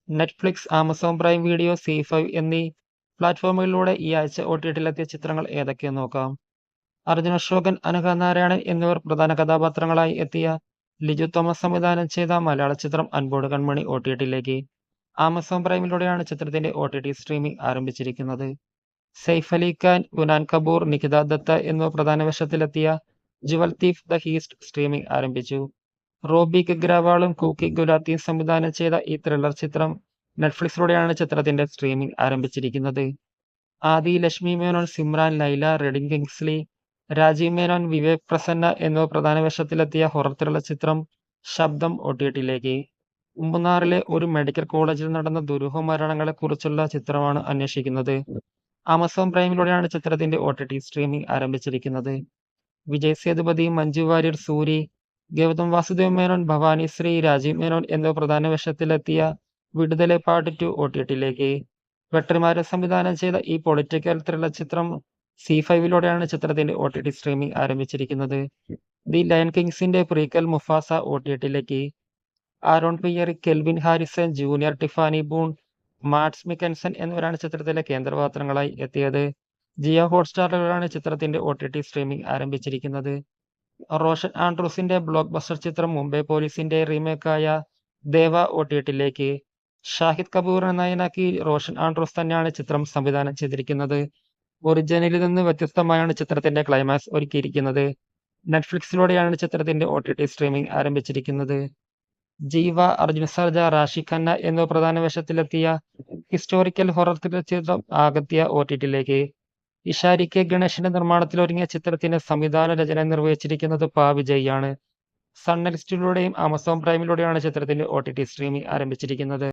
Netflix, Amazon prime video, സി5 എന്നീ പ്ലാറ്റ്ഫോമുകളിലൂടെ ഈ ആഴ്ച OTT-ലെത്തിയ ചിത്രങ്ങൾ ഏതൊക്കെയെന്ന് നോക്കാം. അർജുൻ അശോകൻ, അനഘ നാരായണൻ എന്നിവർ പ്രധാന കഥാപാത്രങ്ങളായി എത്തിയ ലിജു തോമസ് സംവിധാനം ചെയ്ത മലയാള ചിത്രം അൻപോട് കൺമണി OTT-ലേക്ക്. ആമസോൺ പ്രൈമിലൂടെയാണ് ചിത്രത്തിന്റെ OTT സ്ട്രീമിംഗ് ആരംഭിച്ചിരിക്കുന്നത്. സെയ്ഫ് അലി ഖാൻ, ഗുനാൻ കപൂർ, നിഖിത ദത്ത എന്നിവർ പ്രധാന വേഷത്തിലെത്തിയ jewel thief the heist streaming ആരംഭിച്ചു. റോബി ഗഗ്രവാളും കൂക്കി ഗുലാത്തിയും സംവിധാനം ചെയ്ത ഈ ത്രില്ലർ ചിത്രം നെറ്റ്ഫ്ലിക്സിലൂടെയാണ് ചിത്രത്തിന്റെ സ്ട്രീമിംഗ് ആരംഭിച്ചിരിക്കുന്നത്. ആദി, ലക്ഷ്മി മേനോൻ, സിമ്രാൻ, ലൈല, റെഡിൻ കിങ്സ്ലി, രാജീവ് മേനോൻ, വിവേക് പ്രസന്ന എന്നിവർ പ്രധാന വേഷത്തിലെത്തിയ ഹൊറർ ത്രില്ലർ ചിത്രം ശബ്ദം OTT-ലേക്ക്. മൂന്നാറിലെ ഒരു മെഡിക്കൽ കോളേജിൽ നടന്ന ദുരൂഹ മരണങ്ങളെക്കുറിച്ചുള്ള ചിത്രമാണ് അന്വേഷിക്കുന്നത്. ആമസോൺ പ്രൈമിലൂടെയാണ് ചിത്രത്തിന്റെ OTT സ്ട്രീമിംഗ് ആരംഭിച്ചിരിക്കുന്നത്. വിജയ് സേതുപതി, മഞ്ജു വാര്യർ, സൂരി, ഗൗതം വാസുദേവ് മേനോൻ, ഭവാനി ശ്രീ, രാജീവ് മേനോൻ എന്നിവർ പ്രധാന വേഷത്തിലെത്തിയ വിടുതലെ പാർട്ട് 2 OTT-ലേക്ക്. വെട്രിമാരൻ സംവിധാനം ചെയ്ത ഈ പൊളിറ്റിക്കൽ ത്രില്ലർ ചിത്രം സി5ലൂടെയാണ് ചിത്രത്തിന്റെ OTT സ്ട്രീമിംഗ് ആരംഭിച്ചിരിക്കുന്നത്. ദി ലയൺ കിങ്സിന്റെ പ്രീക്വൽ മുഫാസ OTT-ലേക്ക്. Aaron Pierre, Kelvin Harrison, junior Tiffany Boone, Mads Mikkelsen എന്നിവരാണ് ചിത്രത്തിലെ കേന്ദ്രപാത്രങ്ങളായി എത്തിയത്. ജിയോ ഹോട്ട്സ്റ്റാറിലൂടെയാണ് ചിത്രത്തിന്റെ OTT സ്ട്രീമിംഗ് ആരംഭിച്ചിരിക്കുന്നത്. റോഷൻ ആൻഡ്രൂസിന്റെ ബ്ലോക്ക് ബസ്റ്റർ ചിത്രം മുംബൈ പോലീസിന്റെ റീമേക്കായ ദേവ OTT-ലേക്ക്. ഷാഹിദ് കപൂറിനെ നായകനാക്കി റോഷൻ ആൻഡ്രൂസ് തന്നെയാണ് ചിത്രം സംവിധാനം ചെയ്തിരിക്കുന്നത്. ഒറിജിനലിൽ നിന്ന് വ്യത്യസ്തമായാണ് ചിത്രത്തിന്റെ ക്ലൈമാക്സ് ഒരുക്കിയിരിക്കുന്നത്. നെറ്റ്ഫ്ലിക്സിലൂടെയാണ് ചിത്രത്തിന്റെ OTT സ്ട്രീമിംഗ് ആരംഭിച്ചിരിക്കുന്നത്. ജീവ, അർജുൻ സർജ, റാഷി ഖന്ന എന്നിവർ പ്രധാന വേഷത്തിലെത്തിയ ഹിസ്റ്റോറിക്കൽ ഹൊറർ ത്രില്ലർ ചിത്രം ആഗത്യ OTT-ലേക്ക്. ഇഷാരി കെ ഗണേഷിന്റെ നിർമ്മാണത്തിലൊരുങ്ങിയ ചിത്രത്തിന്റെ സംവിധാന രചന നിർവഹിച്ചിരിക്കുന്നത് പാ വിജയ് ആണ്. സൺ നെക്സ്റ്റിലൂടെയും ആമസോൺ പ്രൈമിലൂടെയാണ് ചിത്രത്തിന്റെ OTT സ്ട്രീമിംഗ് ആരംഭിച്ചിരിക്കുന്നത്.